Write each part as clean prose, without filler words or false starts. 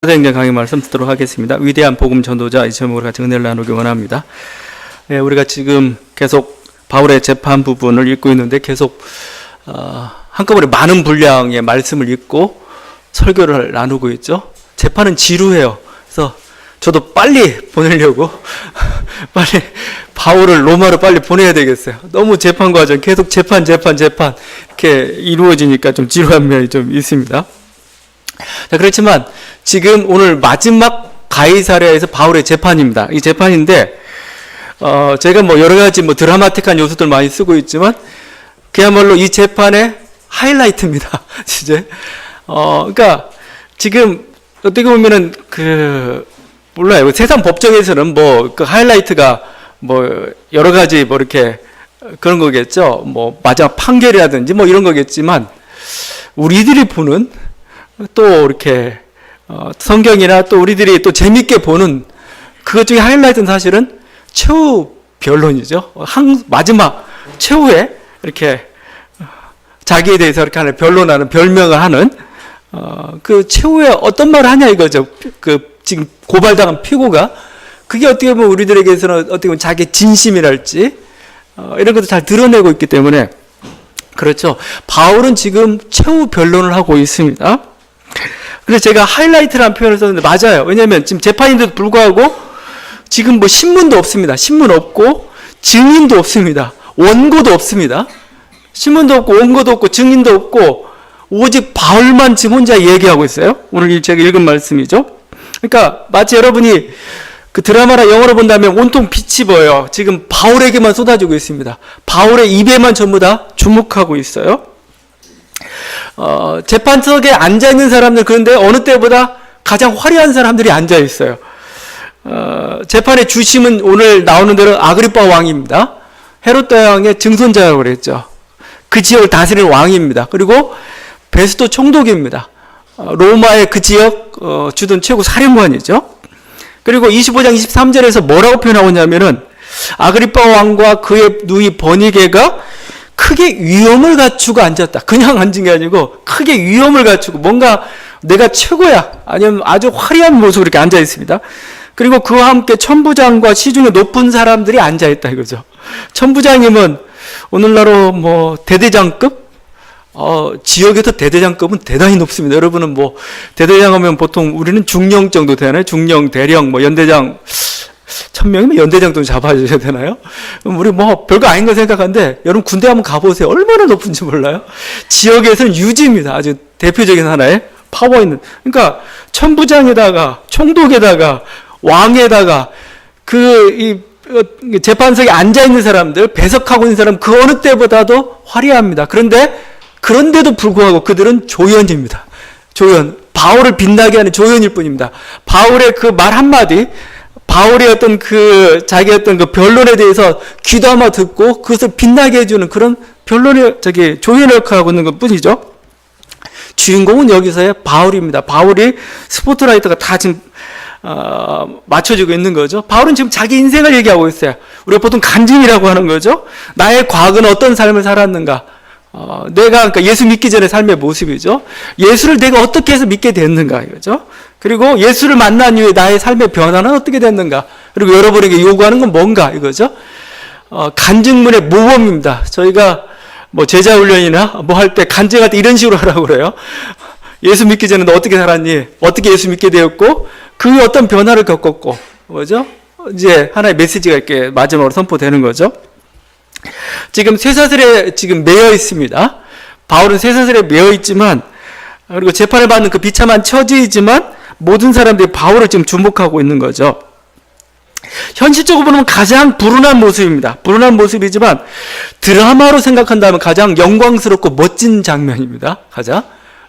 사도행전 강의 말씀 듣도록 하겠습니다. 위대한 복음 전도자 이 제목으로 같이 은혜를 나누기 원합니다. 우리가 지금 계속 바울의 재판 부분을 읽고 있는데 계속 한꺼번에 많은 분량의 말씀을 읽고 설교를 나누고 있죠. 재판은 지루해요. 그래서 저도 빨리 보내려고 빨리 바울을 로마로 빨리 보내야 되겠어요. 너무 재판 과정 계속 재판 이렇게 이루어지니까 좀 지루한 면이 좀 있습니다. 자, 그렇지만 지금 오늘 마지막 가이사랴에서 바울의 재판입니다. 이 재판인데 제가 여러 가지 드라마틱한 요소들 많이 쓰고 있지만 그야말로 이 재판의 하이라이트입니다. 이제 그러니까 지금 어떻게 보면은 몰라요. 세상 법정에서는 그 하이라이트가 여러 가지 이렇게 그런 거겠죠. 마지막 판결이라든지 이런 거겠지만 우리들이 보는 또 이렇게 성경이나 또 우리들이 또 재밌게 보는 그것 중에 하이라이트는 사실은 최후 변론이죠. 마지막 최후에 이렇게 자기에 대해서 이렇게 하는 변론하는 별명을 하는 그 최후에 어떤 말을 하냐 이거죠. 지금 고발당한 피고가 그게 어떻게 보면 우리들에게서는 어떻게 보면 자기의 진심이랄지 이런 것도 잘 드러내고 있기 때문에 그렇죠. 바울은 지금 최후 변론을 하고 있습니다. 그래서 제가 하이라이트라는 표현을 썼는데 맞아요. 왜냐하면 지금 재판인데도 불구하고 지금 신문도 없습니다. 신문 없고 증인도 없습니다. 원고도 없습니다. 신문도 없고 원고도 없고 증인도 없고 오직 바울만 지금 혼자 얘기하고 있어요. 오늘 제가 읽은 말씀이죠. 그러니까 마치 여러분이 그 드라마나 영화로 본다면 온통 빛이 보여요. 지금 바울에게만 쏟아지고 있습니다. 바울의 입에만 전부 다 주목하고 있어요. 재판석에 앉아있는 사람들 그런데 어느 때보다 가장 화려한 사람들이 앉아있어요. 재판의 주심은 오늘 나오는 대로 아그리파 왕입니다. 헤롯 대왕의 증손자라고 그랬죠. 그 지역을 다스리는 왕입니다. 그리고 베스도 총독입니다. 로마의 그 지역 주둔 최고 사령관이죠. 그리고 25장 23절에서 뭐라고 표현하고 있냐면은 아그리파 왕과 그의 누이 버니게가 크게 위엄을 갖추고 앉았다. 그냥 앉은 게 아니고 크게 위엄을 갖추고 뭔가 내가 최고야 아니면 아주 화려한 모습으로 이렇게 앉아 있습니다. 그리고 그와 함께 천부장과 시중에 높은 사람들이 앉아 있다 이거죠. 천부장이면 오늘날로 대대장급? 지역에서 대대장급은 대단히 높습니다. 여러분은 대대장 하면 보통 우리는 중령 정도 되나요? 중령, 대령, 연대장 1000명이면 연대장도 잡아주셔야 되나요? 우리 별거 아닌 거 생각하는데 여러분 군대 한번 가보세요. 얼마나 높은지 몰라요? 지역에서는 유지입니다. 아주 대표적인 하나의 파워 있는. 그러니까 천부장에다가 총독에다가 왕에다가 재판석에 앉아있는 사람들, 배석하고 있는 사람 그 어느 때보다도 화려합니다. 그런데도 불구하고 그들은 조연입니다. 조연. 바울을 빛나게 하는 조연일 뿐입니다. 바울의 그 말 한마디, 바울의 자기의 어떤 그 변론에 대해서 귀담아 듣고 그것을 빛나게 해주는 그런 조연을 역할하고 있는 것 뿐이죠. 주인공은 여기서의 바울입니다. 바울이 스포트라이트가 다 지금, 맞춰지고 있는 거죠. 바울은 지금 자기 인생을 얘기하고 있어요. 우리가 보통 간증이라고 하는 거죠. 나의 과거는 어떤 삶을 살았는가. 그러니까 예수 믿기 전의 삶의 모습이죠. 예수를 내가 어떻게 해서 믿게 됐는가 이거죠. 그리고 예수를 만난 이후에 나의 삶의 변화는 어떻게 됐는가. 그리고 여러분에게 요구하는 건 뭔가 이거죠. 간증문의 모범입니다. 저희가 제자 훈련이나 할 때 간증할 때 이런 식으로 하라고 그래요. 예수 믿기 전에 너 어떻게 살았니? 어떻게 예수 믿게 되었고 그 어떤 변화를 겪었고 뭐죠? 이제 하나의 메시지가 이렇게 마지막으로 선포되는 거죠. 지금 쇠사슬에 지금 매여 있습니다. 바울은 쇠사슬에 매여 있지만 그리고 재판을 받는 그 비참한 처지이지만 모든 사람들이 바울을 지금 주목하고 있는 거죠. 현실적으로 보면 가장 불운한 모습입니다. 불운한 모습이지만 드라마로 생각한다면 가장 영광스럽고 멋진 장면입니다.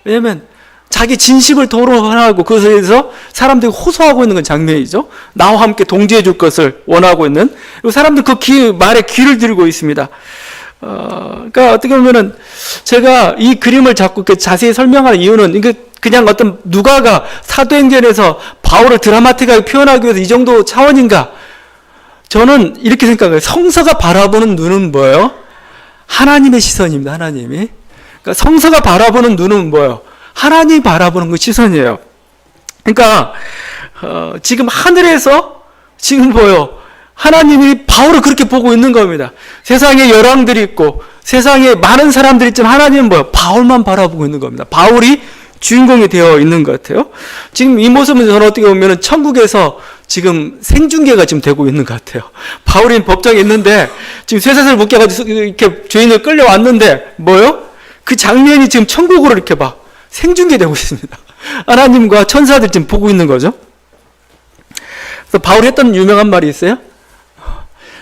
왜냐하면 자기 진심을 토로하고 그것에 대해서 사람들이 호소하고 있는 건 장면이죠. 나와 함께 동지해 줄 것을 원하고 있는. 그리고 사람들 말에 귀를 들고 있습니다. 그러니까 어떻게 보면은 제가 이 그림을 자꾸 이렇게 자세히 설명하는 이유는 그냥 어떤 누가가 사도행전에서 바울을 드라마틱하게 표현하기 위해서 이 정도 차원인가? 저는 이렇게 생각해요. 성서가 바라보는 눈은 뭐예요? 하나님의 시선입니다. 하나님이. 그러니까 성서가 바라보는 눈은 뭐예요? 하나님 바라보는 그 시선이에요. 그러니까 지금 하늘에서 지금 하나님이 바울을 그렇게 보고 있는 겁니다. 세상에 열왕들이 있고 세상에 많은 사람들이 있지만 하나님은 바울만 바라보고 있는 겁니다. 바울이 주인공이 되어 있는 것 같아요. 지금 이 모습은 저는 어떻게 보면 천국에서 지금 생중계가 지금 되고 있는 것 같아요. 바울이 법정에 있는데 지금 쇠사슬 묶여가지고 이렇게 죄인을 끌려왔는데 그 장면이 지금 천국으로 이렇게 생중계되고 있습니다. 하나님과 천사들이 지금 보고 있는 거죠. 그래서 바울이 했던 유명한 말이 있어요.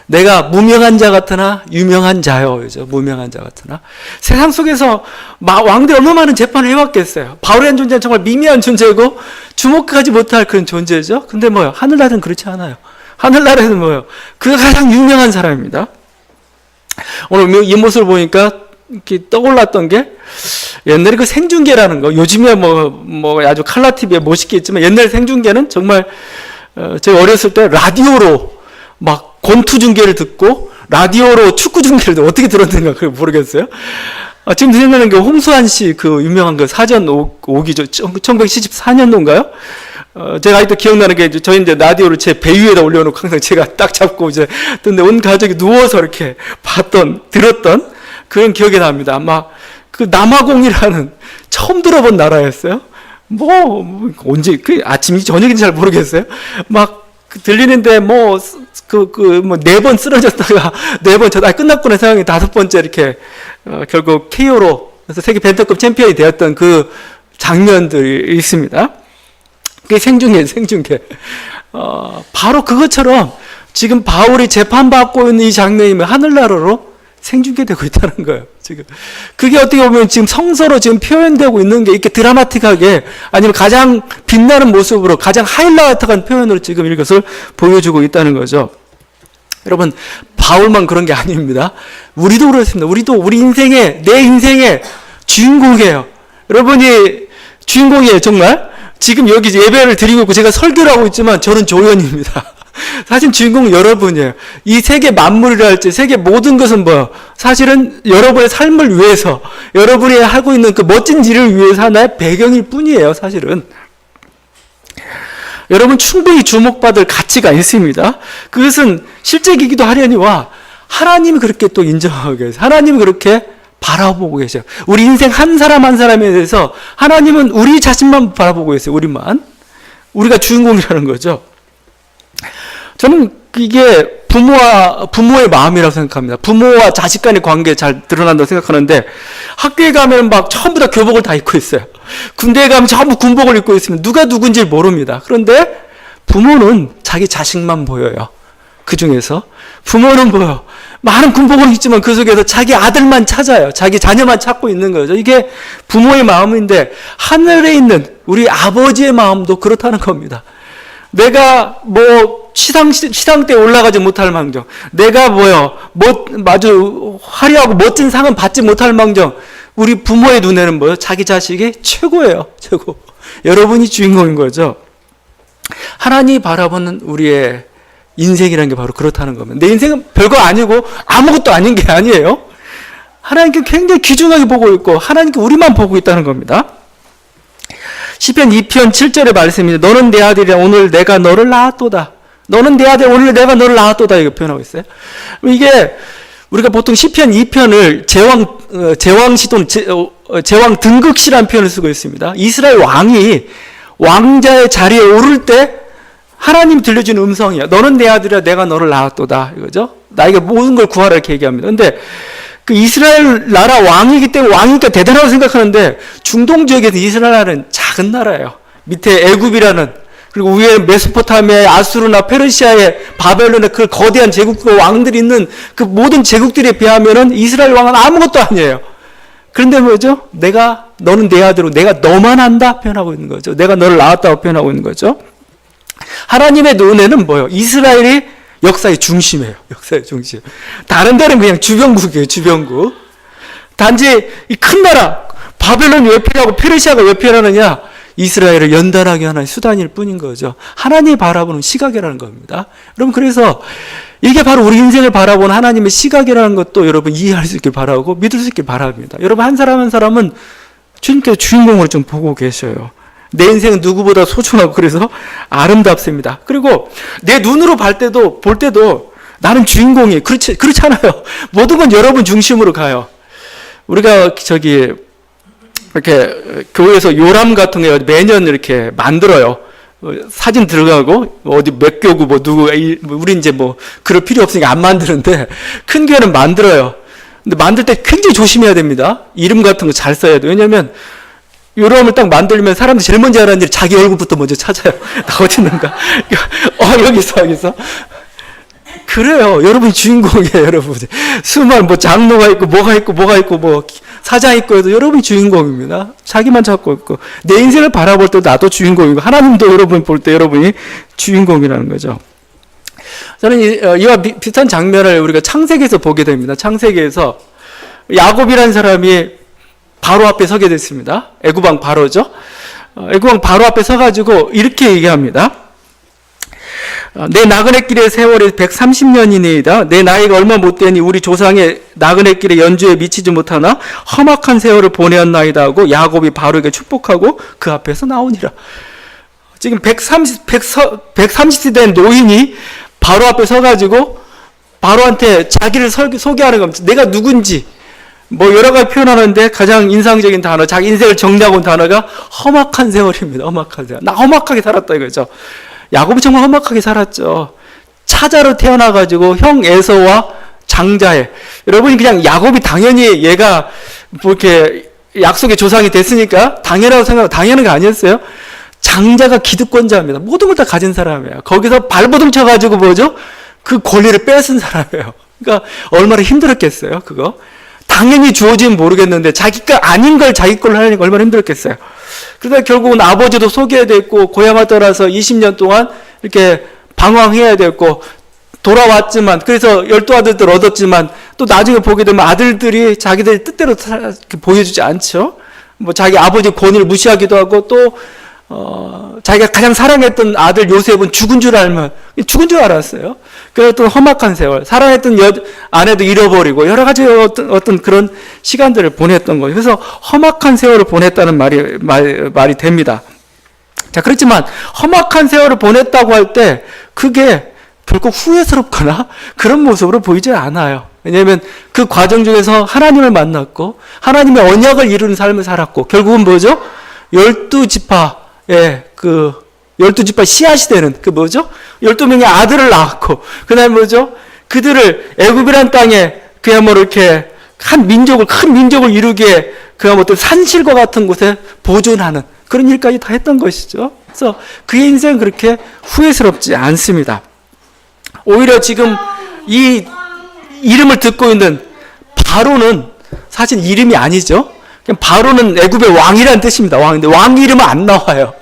내가 무명한 자 같으나 유명한 자요. 그죠? 무명한 자 같으나. 세상 속에서 왕들이 얼마나 많은 재판을 해왔겠어요. 바울이라는 존재는 정말 미미한 존재고 주목하지 못할 그런 존재죠. 근데 하늘나라는 그렇지 않아요. 하늘나라에는 그가 가장 유명한 사람입니다. 오늘 이 모습을 보니까 이렇게 떠올랐던 게 옛날에 그 생중계라는 거, 요즘에 아주 칼라 TV에 멋있게 있지만 옛날 생중계는 정말 제가 어렸을 때 라디오로 권투 중계를 듣고 라디오로 축구 중계를 듣고 어떻게 들었는가 그걸 모르겠어요. 지금 생각나는 게 홍수환 씨 그 유명한 그 사전 오기죠. 1974년도인가요? 제가 아직도 기억나는 게 저희 이제 라디오를 제 배 위에다 올려놓고 항상 제가 딱 잡고 이제 듣는데 온 가족이 누워서 이렇게 들었던 그런 기억이 납니다. 그 남아공이라는 처음 들어본 나라였어요. 언제 아침인지 저녁인지 잘 모르겠어요. 들리는데 4번 쓰러졌다가 4번 끝났구나 생각이 5번째 이렇게 결국 KO로 그래서 세계 벤터급 챔피언이 되었던 그 장면들이 있습니다. 그게 생중계. 바로 그것처럼 지금 바울이 재판받고 있는 이 장면이면 하늘나라로 생중계되고 있다는 거예요. 지금 그게 어떻게 보면 지금 성서로 지금 표현되고 있는 게 이렇게 드라마틱하게 아니면 가장 빛나는 모습으로 가장 하이라이트한 표현으로 지금 이것을 보여주고 있다는 거죠. 여러분 바울만 그런 게 아닙니다. 우리도 그렇습니다. 우리도 우리 내 인생의 주인공이에요. 여러분이 주인공이에요. 정말 지금 여기 예배를 드리고 있고 제가 설교를 하고 있지만 저는 조연입니다. 사실 주인공은 여러분이에요. 이 세계 만물이라 할지 세계 모든 것은 사실은 여러분의 삶을 위해서 여러분이 하고 있는 그 멋진 일을 위해서 하나의 배경일 뿐이에요. 사실은 여러분 충분히 주목받을 가치가 있습니다. 그것은 실제이기도 하려니와 하나님이 그렇게 또 인정하고 계세요. 하나님이 그렇게 바라보고 계셔요. 우리 인생 한 사람 한 사람에 대해서 하나님은 우리 자신만 바라보고 계세요. 우리가 주인공이라는 거죠. 저는 이게 부모의 마음이라고 생각합니다. 부모와 자식 간의 관계 잘 드러난다고 생각하는데 학교에 가면 전부 다 교복을 다 입고 있어요. 군대에 가면 전부 군복을 입고 있으면 누가 누군지 모릅니다. 그런데 부모는 자기 자식만 보여요. 그 중에서 부모는 많은 군복을 입지만 그 속에서 자기 아들만 찾아요. 자기 자녀만 찾고 있는 거죠. 이게 부모의 마음인데 하늘에 있는 우리 아버지의 마음도 그렇다는 겁니다. 내가 시상 때 올라가지 못할 망정, 내가 아주 화려하고 멋진 상은 받지 못할 망정, 우리 부모의 눈에는 자기 자식이 최고예요. 최고. 여러분이 주인공인 거죠. 하나님이 바라보는 우리의 인생이라는 게 바로 그렇다는 겁니다. 내 인생은 별거 아니고 아무것도 아닌 게 아니에요. 하나님께 굉장히 귀중하게 보고 있고 하나님께 우리만 보고 있다는 겁니다. 시편 2편 7절의 말씀입니다. 너는 내 아들이라 오늘 내가 너를 낳았도다. 너는 내 아들 오늘 내가 너를 낳았도다. 이거 표현하고 있어요. 이게 우리가 보통 시편 2편을 제왕 등극시라는 표현을 쓰고 있습니다. 이스라엘 왕이 왕자의 자리에 오를 때 하나님 들려주는 음성이야. 너는 내 아들이라 내가 너를 낳았도다. 이거죠. 나에게 모든 걸 구하라 이렇게 얘기합니다. 근데 그 이스라엘 나라 왕이기 때문에 왕이니까 대단하다고 생각하는데 중동 지역에서 이스라엘 나라는 작은 나라예요. 밑에 애굽이라는 그리고 위에 메소포타미아의 아수르나 페르시아의 바벨론의 그 거대한 제국과 왕들이 있는 그 모든 제국들에 비하면은 이스라엘 왕은 아무것도 아니에요. 그런데 너는 내 아들로 내가 너만 안다 표현하고 있는 거죠. 내가 너를 낳았다고 표현하고 있는 거죠. 하나님의 눈에는 이스라엘이 역사의 중심이에요. 역사의 중심. 다른 데는 그냥 주변국이에요. 주변국. 단지 이 큰 나라 바벨론이 왜 필요하고 페르시아가 왜 필요하느냐? 이스라엘을 연단하게 하는 수단일 뿐인 거죠. 하나님이 바라보는 시각이라는 겁니다. 여러분 그래서 이게 바로 우리 인생을 바라보는 하나님의 시각이라는 것도 여러분 이해할 수 있길 바라고 믿을 수 있길 바랍니다. 여러분 한 사람 한 사람은 주님께서 주인공으로 좀 보고 계셔요. 내 인생은 누구보다 소중하고 그래서 아름답습니다. 그리고 내 눈으로 볼 때도 나는 주인공이 그렇잖아요. 모든 건 여러분 중심으로 가요. 우리가 이렇게 교회에서 요람 같은 거 매년 이렇게 만들어요. 사진 들어가고 어디 몇 교구 뭐 누구 우리 이제 뭐 그럴 필요 없으니까 안 만드는데 큰 교회는 만들어요. 근데 만들 때 굉장히 조심해야 됩니다. 이름 같은 거 잘 써야 돼요. 왜냐면 요람을 딱 만들면 사람들이 제일 먼저 하는 일이 자기 얼굴부터 먼저 찾아요. 나 어디 있는가? 여기 있어. 그래요. 여러분이 주인공이에요, 여러분. 수많은 뭐 장로가 있고, 뭐가 있고, 뭐 사장 있고 해도 여러분이 주인공입니다. 자기만 찾고 있고. 내 인생을 바라볼 때도 나도 주인공이고, 하나님도 여러분 볼 때 여러분이 주인공이라는 거죠. 저는 이와 비슷한 장면을 우리가 창세기에서 보게 됩니다. 창세기에서 야곱이라는 사람이 바로 앞에 서게 됐습니다. 애굽왕 바로죠. 애굽왕 바로 앞에 서가지고 이렇게 얘기합니다. 내 나그네 길의 세월이 130년이니이다. 내 나이가 얼마 못되니 우리 조상의 나그네 길의 연주에 미치지 못하나 험악한 세월을 보내었나이다 하고 야곱이 바로에게 축복하고 그 앞에서 나오니라. 지금 130세 된 노인이 바로 앞에 서가지고 바로한테 자기를 소개하는 겁니다. 내가 누군지 뭐 여러 가지 표현하는데 가장 인상적인 단어, 자기 인생을 정리하고 온 단어가 험악한 세월입니다. 험악한 세월. 나 험악하게 살았다 이거죠. 야곱이 정말 험악하게 살았죠. 차자로 태어나가지고 형 에서와 장자에. 여러분이 그냥 야곱이 당연히 얘가 뭐 이렇게 약속의 조상이 됐으니까 당연하다고 생각하고 당연한 게 아니었어요. 장자가 기득권자입니다. 모든 걸 다 가진 사람이에요. 거기서 발버둥 쳐가지고 뭐죠? 그 권리를 뺏은 사람이에요. 그러니까 얼마나 힘들었겠어요, 그거. 당연히 주어지면 모르겠는데 자기가 아닌 걸 자기 걸로 하려니까 얼마나 힘들었겠어요. 그러다 결국은 아버지도 소개됐고 고향을 떠나서 20년 동안 이렇게 방황해야 됐고 돌아왔지만 그래서 12아들들 얻었지만 또 나중에 보게 되면 아들들이 자기들 뜻대로 보여주지 않죠. 뭐 자기 아버지 권위를 무시하기도 하고 또 자기가 가장 사랑했던 아들 요셉은 죽은 줄 알았어요. 그래서 또 험악한 세월, 사랑했던 아내도 잃어버리고 여러 가지 어떤 그런 시간들을 보냈던 거예요. 그래서 험악한 세월을 보냈다는 말이 됩니다. 자, 그렇지만 험악한 세월을 보냈다고 할 때 그게 결코 후회스럽거나 그런 모습으로 보이지 않아요. 왜냐하면 그 과정 중에서 하나님을 만났고 하나님의 언약을 이루는 삶을 살았고 결국은 뭐죠? 12지파의 12지파 씨앗이 되는 12명의 아들을 낳았고 그 다음에 뭐죠? 그들을 애굽이란 땅에 그야말로 이렇게 큰 민족을 이루기에 그야말로 어떤 산실과 같은 곳에 보존하는 그런 일까지 다 했던 것이죠. 그래서 그의 인생은 그렇게 후회스럽지 않습니다. 오히려 지금 이 이름을 듣고 있는 바로는 사실 이름이 아니죠. 바로는 애굽의 왕이라는 뜻입니다. 왕인데 왕 이름은 안 나와요.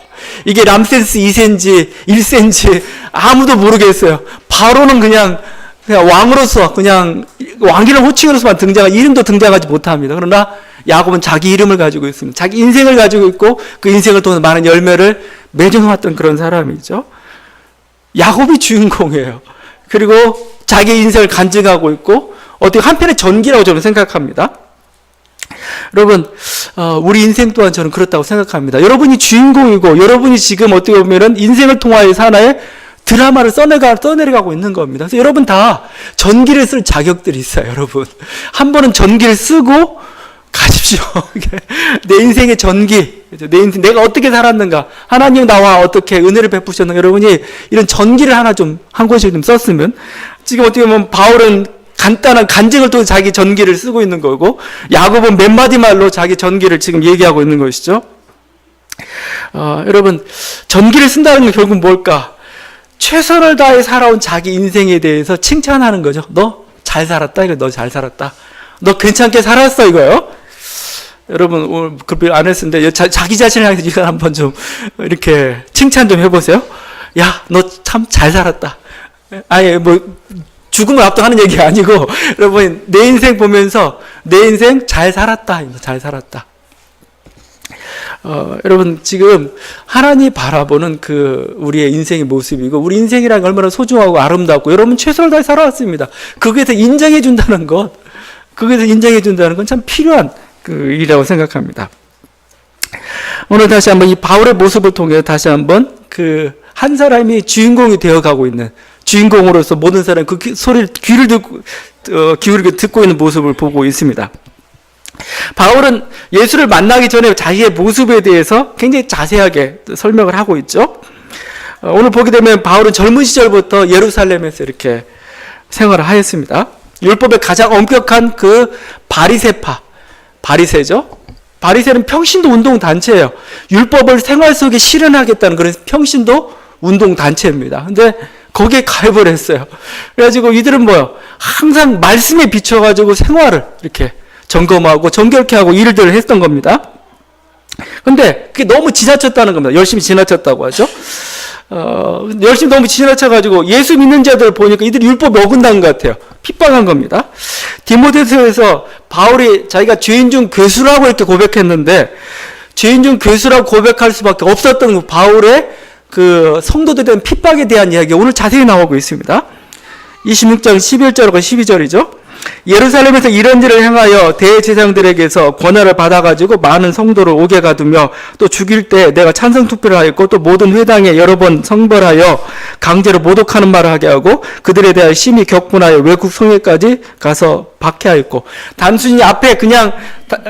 이게 람세스 2세인지 1세인지 아무도 모르겠어요. 바로는 그냥 왕으로서 그냥 왕이라는 호칭으로서만 이름도 등장하지 못합니다. 그러나 야곱은 자기 이름을 가지고 있습니다. 자기 인생을 가지고 있고 그 인생을 통해 많은 열매를 맺어놓았던 그런 사람이죠. 야곱이 주인공이에요. 그리고 자기 인생을 간증하고 있고 어떻게 한편의 전기라고 저는 생각합니다. 여러분, 우리 인생 또한 저는 그렇다고 생각합니다. 여러분이 주인공이고 여러분이 지금 어떻게 보면은 인생을 통하여 하나의 드라마를 써내려가고 있는 겁니다. 그래서 여러분 다 전기를 쓸 자격들이 있어요. 여러분 한 번은 전기를 쓰고 가십시오. 내 인생의 전기, 내 인생 내가 어떻게 살았는가, 하나님 나와 어떻게 은혜를 베푸셨는가. 여러분이 이런 전기를 하나 좀 한 곳에 좀 썼으면. 지금 어떻게 보면 바울은 간단한 간증을 통해 자기 전기를 쓰고 있는 거고 야곱은 몇 마디 말로 자기 전기를 지금 얘기하고 있는 것이죠. 여러분 전기를 쓴다는 건 결국 뭘까? 최선을 다해 살아온 자기 인생에 대해서 칭찬하는 거죠. 너 잘 살았다. 이거 너 잘 살았다. 너 괜찮게 살았어 이거요. 여러분 오늘 그렇게 안 했는데 자기 자신을 향해서 이걸 한번 좀 이렇게 칭찬 좀 해보세요. 야, 너 참 잘 살았다. 아예 뭐 죽음을 앞두고 얘기가 아니고 여러분 내 인생 보면서 내 인생 잘 살았다. 잘 살았다. 여러분 지금 하나님이 바라보는 그 우리의 인생의 모습이고 우리 인생이란 게 얼마나 소중하고 아름답고 여러분 최선을 다해 살아왔습니다. 거기에서 인정해 준다는 건 참 필요한 그 일이라고 생각합니다. 오늘 다시 한번 이 바울의 모습을 통해 다시 한번 그 한 사람이 주인공이 되어가고 있는, 주인공으로서 모든 사람이 그 소리를 귀를 기울이게 듣고 있는 모습을 보고 있습니다. 바울은 예수를 만나기 전에 자기의 모습에 대해서 굉장히 자세하게 설명을 하고 있죠. 오늘 보게 되면 바울은 젊은 시절부터 예루살렘에서 이렇게 생활을 하였습니다. 율법의 가장 엄격한 그 바리새죠. 바리새는 평신도 운동 단체예요. 율법을 생활 속에 실현하겠다는 그런 평신도 운동 단체입니다. 근데 거기에 가입을 했어요. 그래가지고 이들은 뭐요? 항상 말씀에 비춰가지고 생활을 이렇게 점검하고 정결케 하고 일들을 했던 겁니다. 근데 그게 너무 지나쳤다는 겁니다. 열심히 지나쳤다고 하죠. 열심히 너무 지나쳐가지고 예수 믿는 자들 보니까 이들이 율법에 어긋난 것 같아요. 핍박한 겁니다. 디모데서에서 바울이 자기가 죄인 중 괴수라고 이렇게 고백했는데, 죄인 중 괴수라고 고백할 수밖에 없었던 바울의 그 성도들에 대한 핍박에 대한 이야기가 오늘 자세히 나오고 있습니다. 26장 11절과 12절이죠. 예루살렘에서 이런 일을 행하여 대제사장들에게서 권한을 받아가지고 많은 성도를 옥에 가두며 또 죽일 때 내가 찬성 투표를 하였고 또 모든 회당에 여러 번 성벌하여 강제로 모독하는 말을 하게 하고 그들에 대하여 심히 격분하여 외국 성회까지 가서 박해하였고, 단순히 앞에 그냥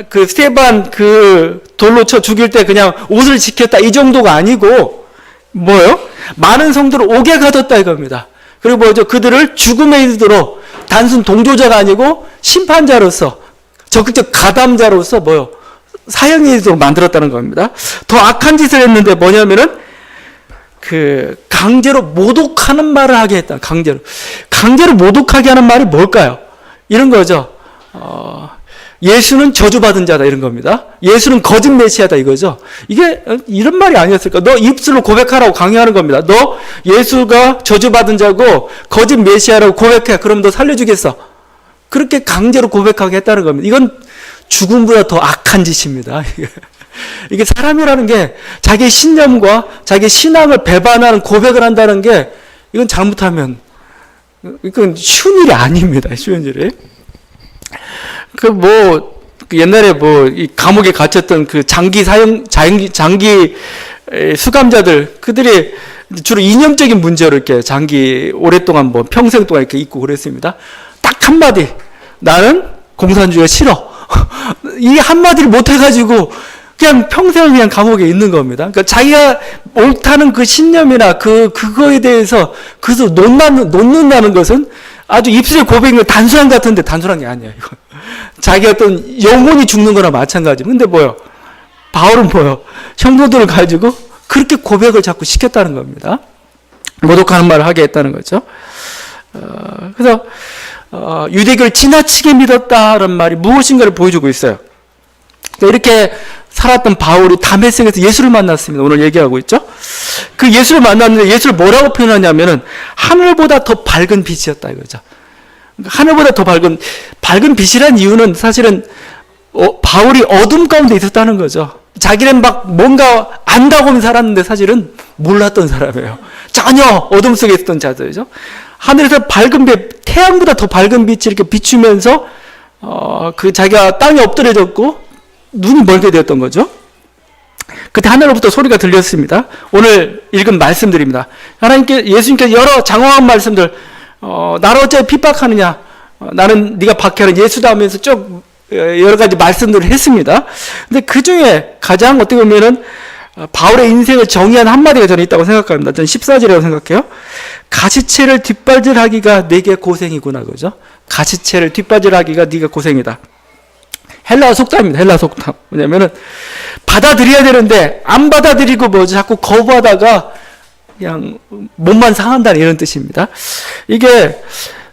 그 스테반 그 돌로 쳐 죽일 때 그냥 옷을 지켰다 이 정도가 아니고 뭐요? 많은 성도를 옥에 가뒀다 이겁니다. 그리고 뭐죠? 그들을 죽음에 이르도록 단순 동조자가 아니고 심판자로서, 적극적 가담자로서 뭐요? 사형에 이르도록 만들었다는 겁니다. 더 악한 짓을 했는데 뭐냐면은 그 강제로 모독하는 말을 하게 했다. 강제로 모독하게 하는 말이 뭘까요? 이런 거죠. 예수는 저주받은 자다 이런 겁니다. 예수는 거짓 메시아다 이거죠. 이게 이런 말이 아니었을까? 너 입술로 고백하라고 강요하는 겁니다. 너 예수가 저주받은 자고 거짓 메시아라고 고백해. 그럼 너 살려주겠어. 그렇게 강제로 고백하게 했다는 겁니다. 이건 죽음보다 더 악한 짓입니다. 이게 사람이라는 게 자기의 신념과 자기의 신앙을 배반하는 고백을 한다는 게, 이건 잘못하면 이건 쉬운 일이 아닙니다. 쉬운 일이. 옛날에 이 감옥에 갇혔던 그 장기 수감자들, 그들이 주로 이념적인 문제로 이렇게 오랫동안 평생 동안 이렇게 있고 그랬습니다. 딱 한마디, 나는 공산주의가 싫어. 이 한마디를 못해가지고 그냥 평생을 그냥 감옥에 있는 겁니다. 그러니까 자기가 옳다는 그 신념이나 그거에 대해서 그래서 놓는다는 것은 아주 입술의 고백인 건 단순한 것 같은데 단순한 게 아니에요. 이거. 자기 어떤 영혼이 죽는 거나 마찬가지. 근데 바울은 성도들을 가지고 그렇게 고백을 자꾸 시켰다는 겁니다. 모독하는 말을 하게 했다는 거죠. 그래서 유대교를 지나치게 믿었다는 말이 무엇인가를 보여주고 있어요. 이렇게 살았던 바울이 다메섹에서 예수를 만났습니다. 오늘 얘기하고 있죠. 그 예수를 만났는데 예수를 뭐라고 표현하냐면은 하늘보다 더 밝은 빛이었다 이거죠. 하늘보다 더 밝은 빛이란 이유는 사실은 바울이 어둠 가운데 있었다는 거죠. 자기는 뭔가 안다고는 살았는데 사실은 몰랐던 사람이에요. 전혀 어둠 속에 있었던 자들이죠. 하늘에서 밝은 빛, 태양보다 더 밝은 빛이 이렇게 비추면서 자기가 땅에 엎드려졌고 눈이 멀게 되었던 거죠. 그때 하늘로부터 소리가 들렸습니다. 오늘 읽은 말씀들입니다. 예수님께서 여러 장황한 말씀들, 나를 어찌 핍박하느냐, 나는 네가 박해하는 예수다 하면서 쭉 여러 가지 말씀들을 했습니다. 근데 그 중에 가장 어떻게 보면은 바울의 인생을 정의한 한마디가 저는 있다고 생각합니다. 저는 14절이라고 생각해요. 가시채를 뒷바질하기가 내게 고생이구나, 그죠? 가시채를 뒷바질하기가 네가 고생이다. 헬라어 속담입니다. 헬라어 속담. 왜냐면은 받아들여야 되는데 안 받아들이고 자꾸 거부하다가 그냥 몸만 상한다는 이런 뜻입니다. 이게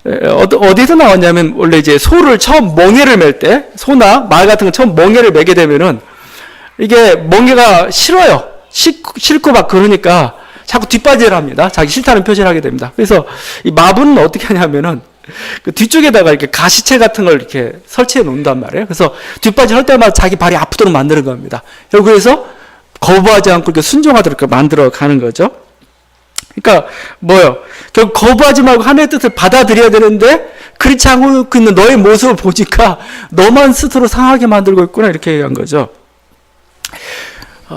어디서 나왔냐면 원래 이제 소를 처음 멍에를 맬 때, 소나 말 같은 거 처음 멍에를 매게 되면은 이게 멍에가 싫어요. 싫고 막 그러니까 자꾸 뒷바지를 합니다. 자기 싫다는 표시를 하게 됩니다. 그래서 이 마부는 어떻게 하냐면은 그 뒤쪽에다가 이렇게 가시채 같은 걸 이렇게 설치해 놓는단 말이에요. 그래서 뒷바지 할 때마다 자기 발이 아프도록 만드는 겁니다. 그래서 거부하지 않고 이렇게 순종하도록 이렇게 만들어 가는 거죠. 그러니까 결국 거부하지 말고 하나님의 뜻을 받아들여야 되는데 그렇지 않고 있는 너의 모습을 보니까 너만 스스로 상하게 만들고 있구나 이렇게 얘기한 거죠.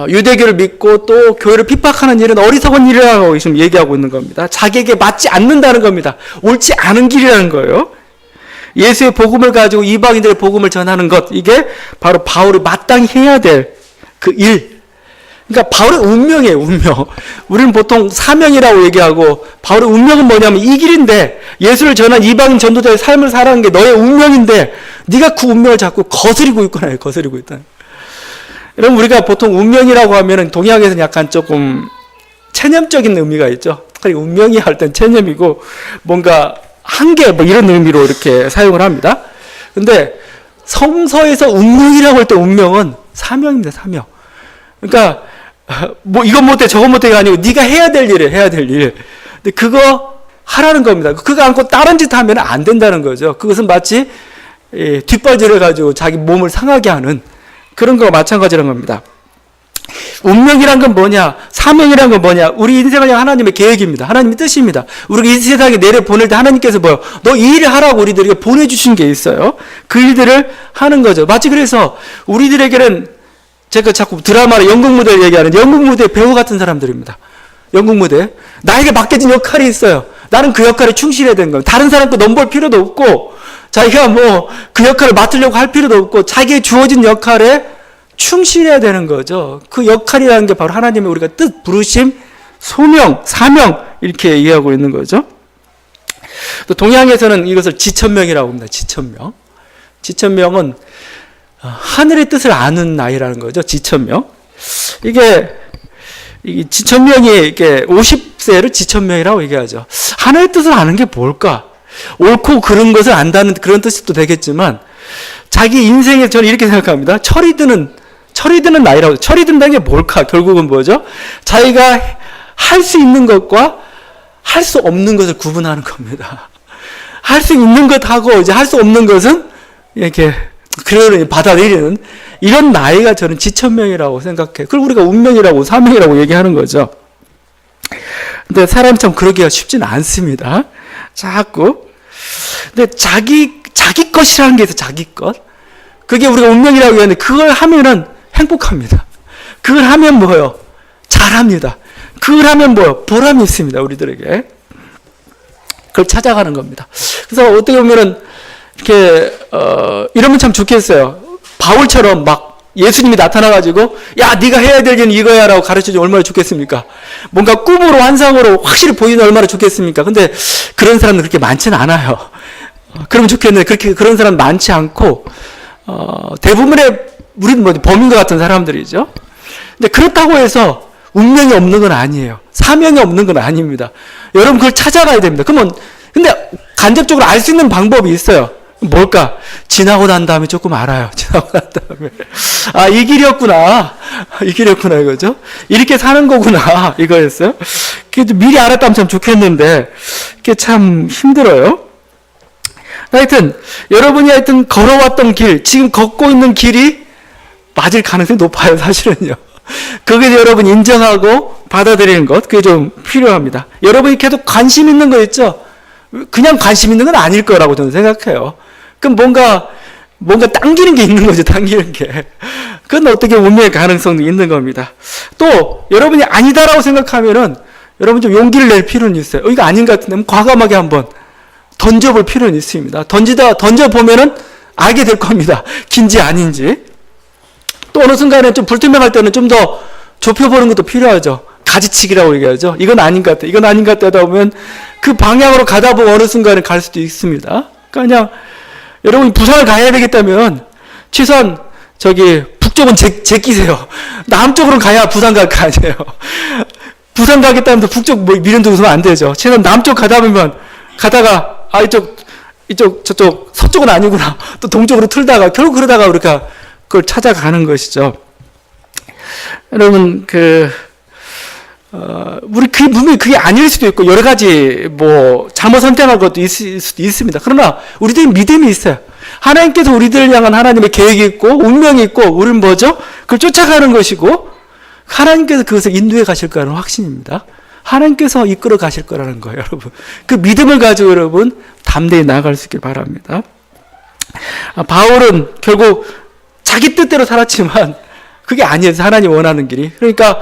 유대교를 믿고 또 교회를 핍박하는 일은 어리석은 일이라고 지금 얘기하고 있는 겁니다. 자기에게 맞지 않는다는 겁니다. 옳지 않은 길이라는 거예요. 예수의 복음을 가지고 이방인들의 복음을 전하는 것, 이게 바로 바울이 마땅히 해야 될 그 일. 그러니까 바울의 운명이에요, 운명. 우리는 보통 사명이라고 얘기하고, 바울의 운명은 뭐냐면 이 길인데, 예수를 전한 이방인 전도자의 삶을 살아가는 게 너의 운명인데, 네가 그 운명을 자꾸 거스리고 있구나, 거스리고 있다. 여러분, 우리가 보통 운명이라고 하면은 동양에서는 약간 조금 체념적인 의미가 있죠. 그러니까 운명이 할 땐 체념이고, 뭔가 한계, 뭐 이런 의미로 이렇게 사용을 합니다. 근데 성서에서 운명이라고 할 때 운명은 사명입니다, 사명. 그러니까 뭐 이건 못해 저건 못해가 아니고 네가 해야 될 일이에요. 해야 될 일. 근데 그거 하라는 겁니다. 그거 안고 다른 짓 하면 안 된다는 거죠. 그것은 마치 뒷발질을 가지고 자기 몸을 상하게 하는 그런 거와 마찬가지라는 겁니다. 운명이란 건 뭐냐? 사명이란 건 뭐냐? 우리 인생은 하나님의 계획입니다. 하나님의 뜻입니다. 우리가 이 세상에 내려보낼 때 하나님께서 뭐요? 너 이 일을 하라고 우리들에게 보내주신 게 있어요. 그 일들을 하는 거죠. 마치 그래서 우리들에게는 제가 자꾸 드라마로 연극 무대를 얘기하는 연극 무대 배우 같은 사람들입니다. 연극 무대. 나에게 맡겨진 역할이 있어요. 나는 그 역할에 충실해야 되는 거예요. 다른 사람 거 넘볼 필요도 없고, 자기가 뭐 그 역할을 맡으려고 할 필요도 없고, 자기의 주어진 역할에 충실해야 되는 거죠. 그 역할이라는 게 바로 하나님의 우리가 뜻, 부르심, 소명, 사명, 이렇게 이해하고 있는 거죠. 또 동양에서는 이것을 지천명이라고 합니다. 지천명. 지천명은 하늘의 뜻을 아는 나이라는 거죠. 지천명. 이게 지천명이 이게 50세를 지천명이라고 얘기하죠. 하늘의 뜻을 아는 게 뭘까? 옳고 그른 것을 안다는 그런 뜻도 되겠지만, 자기 인생에 저는 이렇게 생각합니다. 철이 드는 나이라고. 철이 든다는 게 뭘까? 결국은 뭐죠? 자기가 할 수 있는 것과 할 수 없는 것을 구분하는 겁니다. 할 수 있는 것하고 이제 할 수 없는 것은 이렇게 그러니 받아들이는 이런 나이가 저는 지천명이라고 생각해요. 그걸 우리가 운명이라고 사명이라고 얘기하는 거죠. 근데 사람이 참 그러기가 쉽지는 않습니다. 자꾸. 근데 자기 것이라는 게 있어요. 자기 것. 그게 우리가 운명이라고 얘기하는데 그걸 하면은 행복합니다. 그걸 하면 뭐예요? 잘합니다. 그걸 하면 뭐예요? 보람이 있습니다. 우리들에게. 그걸 찾아가는 겁니다. 그래서 어떻게 보면은 이렇게 이러면 참 좋겠어요. 바울처럼 막 예수님이 나타나가지고 야 네가 해야 될 일은 이거야 라고 가르쳐주면 얼마나 좋겠습니까? 뭔가 꿈으로 환상으로 확실히 보이면 얼마나 좋겠습니까? 근데 그런 사람은 그렇게 많지는 않아요. 그러면 좋겠는데 그런 사람 많지 않고 대부분의 우리는 뭐 범인과 같은 사람들이죠. 근데 그렇다고 해서 운명이 없는 건 아니에요. 사명이 없는 건 아닙니다. 여러분 그걸 찾아가야 됩니다. 그러면 근데 간접적으로 알 수 있는 방법이 있어요. 뭘까? 지나고 난 다음에 조금 알아요. 지나고 난 다음에 아, 이 길이었구나. 이 길이었구나 이거죠. 이렇게 사는 거구나 이거였어요. 그게 미리 알았다면 참 좋겠는데 그게 참 힘들어요. 하여튼 여러분이 하여튼 걸어왔던 길, 지금 걷고 있는 길이 맞을 가능성이 높아요. 사실은요. 그게 여러분 인정하고 받아들이는 것, 그게 좀 필요합니다. 여러분이 계속 관심 있는 거 있죠? 그냥 관심 있는 건 아닐 거라고 저는 생각해요. 그럼 뭔가 당기는 게 있는 거죠. 당기는 게. 그건 어떻게 운명의 가능성이 있는 겁니다. 또 여러분이 아니다라고 생각하면은 여러분 좀 용기를 낼 필요는 있어요. 이거 아닌 것 같은데 과감하게 한번 던져볼 필요는 있습니다. 던져보면은 알게 될 겁니다. 긴지 아닌지. 또 어느 순간에 좀 불투명할 때는 좀 더 좁혀보는 것도 필요하죠. 가지치기라고 얘기하죠. 이건 아닌 것 같아. 이건 아닌 것 같다 하다 보면 그 방향으로 가다 보면 어느 순간에 갈 수도 있습니다. 그러니까 그냥 여러분이 부산을 가야 되겠다면 최소한 북쪽은 제끼세요. 남쪽으로 가야 부산 갈 거 아니에요. 부산 가겠다면서 북쪽 미련도 웃으면 안 되죠. 최소한 남쪽 가다가 저쪽 서쪽은 아니구나. 또 동쪽으로 틀다가 결국 그러다가 우리가 그걸 찾아가는 것이죠. 여러분 분명히 그게 아닐 수도 있고 여러 가지 잘못 선택할 것도 있을 수도 있습니다. 그러나 우리들은 믿음이 있어요. 하나님께서 우리들을 향한 하나님의 계획이 있고 운명이 있고 우리는 뭐죠? 그걸 쫓아가는 것이고 하나님께서 그것을 인도해 가실 거라는 확신입니다. 하나님께서 이끌어 가실 거라는 거예요, 여러분. 그 믿음을 가지고 여러분 담대히 나아갈 수 있길 바랍니다. 바울은 결국 자기 뜻대로 살았지만 그게 아니에요. 하나님 원하는 길이. 그러니까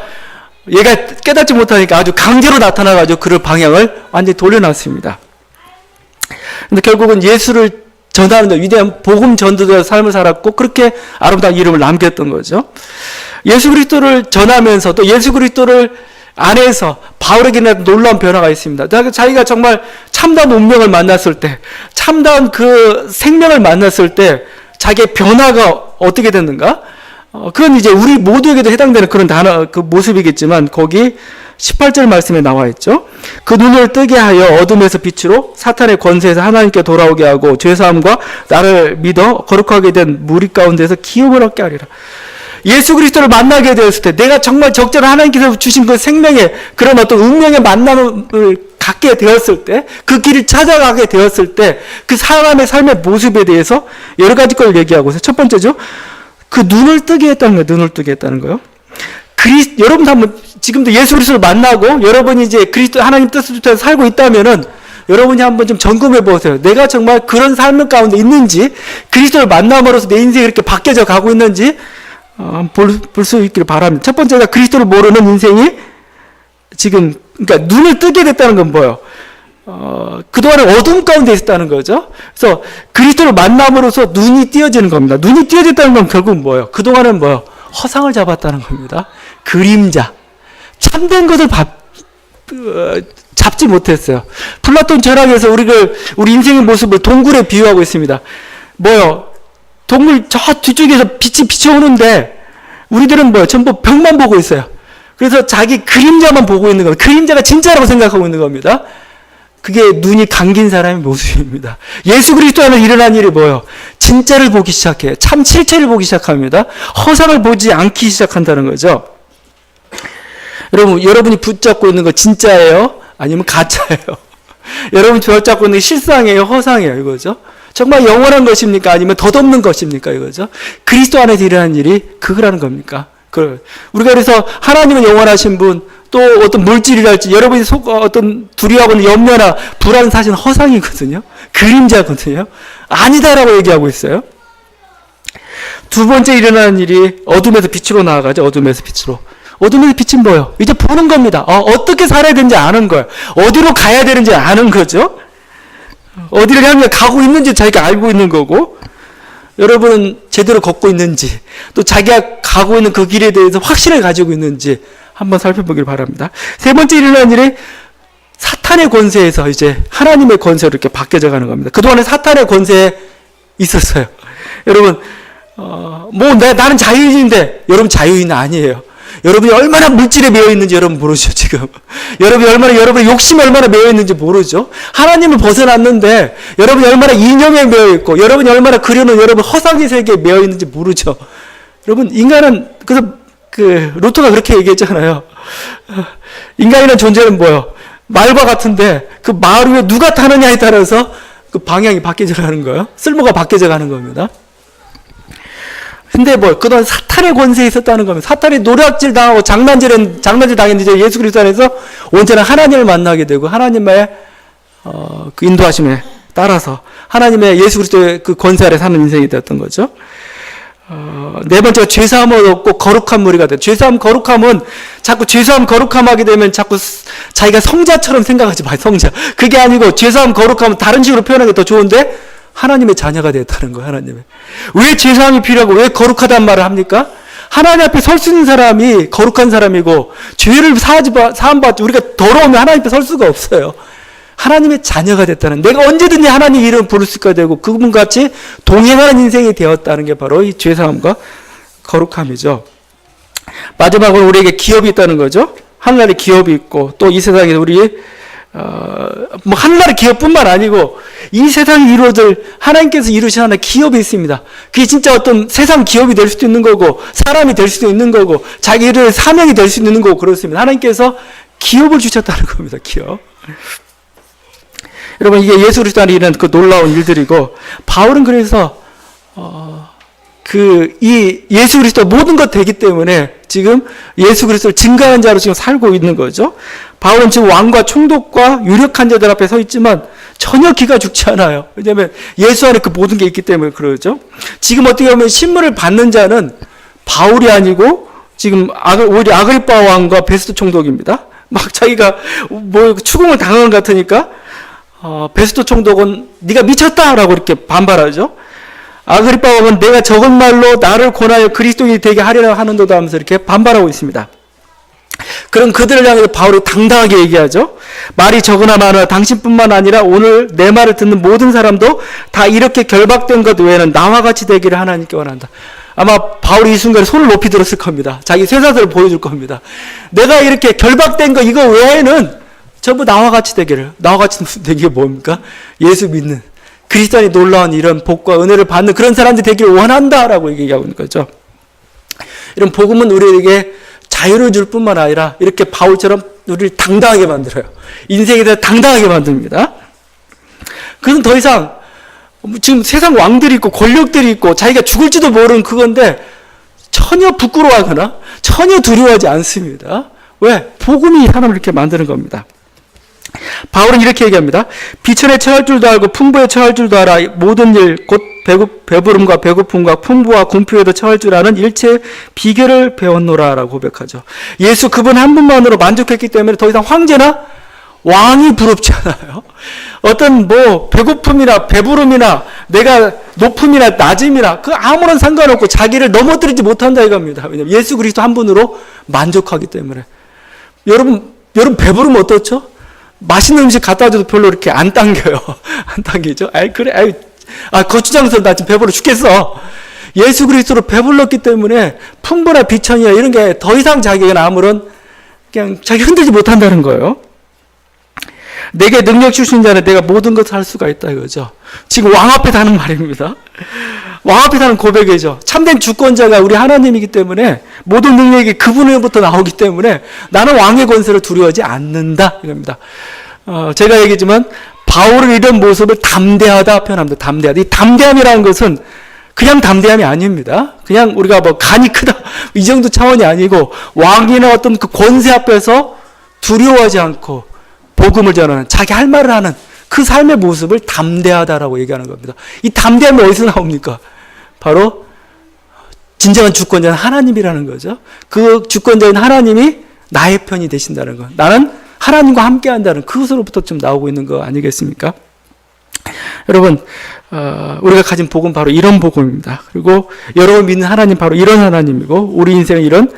얘가 깨닫지 못하니까 아주 강제로 나타나가지고 그를 방향을 완전히 돌려놨습니다. 근데 결국은 예수를 전하는 위대한 복음 전도자의 삶을 살았고 그렇게 아름다운 이름을 남겼던 거죠. 예수 그리스도를 전하면서 또 예수 그리스도를 안에서 바울에게는 놀라운 변화가 있습니다. 자기가 정말 참다운 운명을 만났을 때, 참다운 그 생명을 만났을 때 자기의 변화가 어떻게 됐는가? 그건 이제 우리 모두에게도 해당되는 그런 단어, 그 모습이겠지만 거기 18절 말씀에 나와 있죠. 그 눈을 뜨게 하여 어둠에서 빛으로 사탄의 권세에서 하나님께 돌아오게 하고 죄사함과 나를 믿어 거룩하게 된 무리 가운데서 기업을 얻게 하리라. 예수 그리스도를 만나게 되었을 때 내가 정말 적절한 하나님께서 주신 그 생명의 그런 어떤 운명의 만남을 갖게 되었을 때 그 길을 찾아가게 되었을 때 그 사람의 삶의 모습에 대해서 여러 가지 걸 얘기하고 있어요. 첫 번째죠. 그 눈을 뜨게 했다는 거예요. 눈을 뜨게 했다는 거예요. 여러분도 한번 지금도 예수 그리스도를 만나고 여러분이 이제 그리스도 하나님 뜻을 따라 살고 있다면은 여러분이 한번 좀 점검해 보세요. 내가 정말 그런 삶 가운데 있는지 그리스도를 만남으로써 내 인생이 이렇게 바뀌어져 가고 있는지 볼 수 있기를 바랍니다. 첫 번째가 그리스도를 모르는 인생이 지금 그러니까 눈을 뜨게 됐다는 건 뭐예요? 그동안에 어둠 가운데 있었다는 거죠. 그래서 그리스도를 만남으로써 눈이 띄어지는 겁니다. 눈이 띄어졌다는 건 결국 뭐예요? 그동안은 뭐예요? 허상을 잡았다는 겁니다. 그림자. 참된 것을 잡지 못했어요. 플라톤 철학에서 우리 인생의 모습을 동굴에 비유하고 있습니다. 뭐요? 동굴 저 뒤쪽에서 빛이 비춰오는데 우리들은 뭐요? 전부 벽만 보고 있어요. 그래서 자기 그림자만 보고 있는 겁니다. 그림자가 진짜라고 생각하고 있는 겁니다. 그게 눈이 감긴 사람의 모습입니다. 예수 그리스도 안에 일어난 일이 뭐예요? 진짜를 보기 시작해요. 참 실체를 보기 시작합니다. 허상을 보지 않기 시작한다는 거죠. 여러분이 붙잡고 있는 거 진짜예요? 아니면 가짜예요? 여러분이 붙잡고 있는 게 실상이에요? 허상이에요? 이거죠. 정말 영원한 것입니까? 아니면 덧없는 것입니까? 이거죠. 그리스도 안에서 일어난 일이 그거라는 겁니까? 우리가 그래서 하나님은 영원하신 분, 또 어떤 물질이랄지 여러분이 어떤 두려워하는 염려나 불안 사실은 허상이거든요. 그림자거든요. 아니다라고 얘기하고 있어요. 두 번째 일어나는 일이 어둠에서 빛으로 나아가죠. 어둠에서 빛으로. 어둠에서 빛은 뭐예요? 이제 보는 겁니다. 어떻게 살아야 되는지 아는 거예요. 어디로 가야 되는지 아는 거죠. 어디를 향해 가고 있는지 자기가 알고 있는 거고, 여러분은 제대로 걷고 있는지, 또 자기가 가고 있는 그 길에 대해서 확신을 가지고 있는지 한번 살펴보길 바랍니다. 세 번째 일어난 일이 사탄의 권세에서 이제 하나님의 권세로 이렇게 바뀌어져 가는 겁니다. 그동안에 사탄의 권세에 있었어요. 여러분, 나는 자유인인데, 여러분 자유인 아니에요. 여러분이 얼마나 물질에 매여 있는지 여러분 모르죠, 지금. 여러분의 욕심에 얼마나 매여 있는지 모르죠. 하나님을 벗어났는데, 여러분이 얼마나 이념에 매여 있고, 여러분이 얼마나 그려놓은 여러분 허상의 세계에 매여 있는지 모르죠. 여러분, 인간은, 그래서 루터가 그렇게 얘기했잖아요. 인간이라는 존재는 뭐예요? 말과 같은데, 그 말 위에 누가 타느냐에 따라서 그 방향이 바뀌어져 가는 거예요. 쓸모가 바뀌어져 가는 겁니다. 근데 그동안 사탄의 권세에 있었다는 겁니다. 사탄이 노략질 당하고 장난질 당했는데 예수 그리스도 안에서 온전한 하나님을 만나게 되고 하나님의 그 인도하심에 따라서 하나님의 예수 그리스도의 그 권세 아래 사는 인생이 되었던 거죠. 네 번째가 죄사함을 얻고 거룩한 무리가 돼요. 거룩함은 자꾸 거룩함하게 되면 자꾸 자기가 성자처럼 생각하지 마요. 성자. 그게 아니고 거룩함은 다른 식으로 표현하는 게 더 좋은데 하나님의 자녀가 되었다는 거예요. 하나님의. 왜 죄사함이 필요하고 왜 거룩하다는 말을 합니까? 하나님 앞에 설 수 있는 사람이 거룩한 사람이고 죄를 사함받지 우리가 더러우면 하나님 앞에 설 수가 없어요. 하나님의 자녀가 됐다는, 내가 언제든지 하나님 이름을 부를 수가 되고 그분같이 동행하는 인생이 되었다는 게 바로 이 죄사함과 거룩함이죠. 마지막으로 우리에게 기업이 있다는 거죠. 하늘나라의 기업이 있고 또 이 세상에 우리 하늘나라의 기업뿐만 아니고 이 세상이 이루어질 하나님께서 이루신 하나의 기업이 있습니다. 그게 진짜 어떤 세상 기업이 될 수도 있는 거고 사람이 될 수도 있는 거고 자기 일의 사명이 될 수 있는 거고 그렇습니다. 하나님께서 기업을 주셨다는 겁니다. 기업. 여러분, 이게 예수 그리스도 안에 일어난 그 놀라운 일들이고, 바울은 그래서 이 예수 그리스도 모든 것 되기 때문에 지금 예수 그리스도를 증거하는 자로 지금 살고 있는 거죠. 바울은 지금 왕과 총독과 유력한 자들 앞에 서 있지만 전혀 기가 죽지 않아요. 왜냐하면 예수 안에 그 모든 게 있기 때문에 그러죠. 지금 어떻게 보면 신문을 받는 자는 바울이 아니고 지금 오히려 아그리파 왕과 베스도 총독입니다. 막 자기가 뭐 추궁을 당한 것 같으니까 베스도 총독은 네가 미쳤다라고 이렇게 반발하죠. 아그리파 왕은 내가 적은 말로 나를 권하여 그리스도인이 되게 하리라 하는도다 하면서 이렇게 반발하고 있습니다. 그럼 그들을 향해서 바울이 당당하게 얘기하죠. 말이 적으나 많으나 당신뿐만 아니라 오늘 내 말을 듣는 모든 사람도 다 이렇게 결박된 것 외에는 나와 같이 되기를 하나님께 원한다. 아마 바울이 이 순간에 손을 높이 들었을 겁니다. 자기 쇠사슬을 보여줄 겁니다. 내가 이렇게 결박된 거 이거 외에는 전부 나와 같이 되기를. 나와 같이 되기가 뭡니까? 예수 믿는 그리스도인이 놀라운 이런 복과 은혜를 받는 그런 사람들이 되기를 원한다라고 얘기하고 있는 거죠. 이런 복음은 우리에게 자유를 줄 뿐만 아니라 이렇게 바울처럼 우리를 당당하게 만들어요. 인생에 대해 당당하게 만듭니다. 그건 더 이상 지금 세상 왕들이 있고 권력들이 있고 자기가 죽을지도 모르는 그건데 전혀 부끄러워하거나 전혀 두려워하지 않습니다. 왜? 복음이 사람을 이렇게 만드는 겁니다. 바울은 이렇게 얘기합니다. 비천에 처할 줄도 알고 풍부에 처할 줄도 알아. 모든 일 곧 배부름과 배고픔과 풍부와 궁핍에도 처할 줄 아는 일체의 비결을 배웠노라 라고 고백하죠. 예수 그분 한 분만으로 만족했기 때문에 더 이상 황제나 왕이 부럽지 않아요. 어떤 뭐 배고픔이나 배부름이나 내가 높음이나 낮음이나 그 아무런 상관없고 자기를 넘어뜨리지 못한다 이겁니다. 왜냐하면 예수 그리스도 한 분으로 만족하기 때문에. 여러분 배부르면 어떻죠? 맛있는 음식 갖다 줘도 별로 이렇게 안 당겨요. 안 당기죠? 고추장에서 나 지금 배불러 죽겠어. 예수 그리스도로 배불렀기 때문에 풍부나 비천이나 이런 게 더 이상 자기가 아무런 그냥 자기 흔들지 못한다는 거예요. 내게 능력 주신 자는 내가 모든 것을 할 수가 있다 이거죠. 지금 왕 앞에 하는 말입니다. 왕 앞에 하는 고백이죠. 참된 주권자가 우리 하나님이기 때문에 모든 능력이 그분으로부터 나오기 때문에 나는 왕의 권세를 두려워하지 않는다 이겁니다. 제가 얘기했지만 바울은 이런 모습을 담대하다 표현합니다. 담대하다. 이 담대함이라는 것은 그냥 담대함이 아닙니다. 그냥 우리가 뭐 간이 크다 이 정도 차원이 아니고 왕이나 어떤 그 권세 앞에서 두려워하지 않고 복음을 전하는 자기 할 말을 하는 그 삶의 모습을 담대하다라고 얘기하는 겁니다. 이 담대함이 어디서 나옵니까? 바로 진정한 주권자는 하나님이라는 거죠. 그 주권자인 하나님이 나의 편이 되신다는 것. 나는 하나님과 함께 한다는 그것으로부터 좀 나오고 있는 거 아니겠습니까? 여러분, 우리가 가진 복음 바로 이런 복음입니다. 그리고 여러분 믿는 하나님 바로 이런 하나님이고 우리 인생은 이런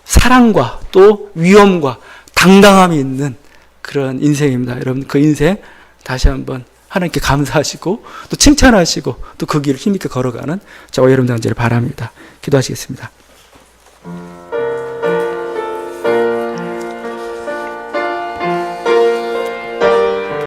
사랑과 또 위엄과 당당함이 있는 그런 인생입니다. 여러분 그 인생 다시 한번 하나님께 감사하시고 또 칭찬하시고 또 그 길을 힘있게 걸어가는 저와 여러분 되기를 바랍니다. 기도하시겠습니다.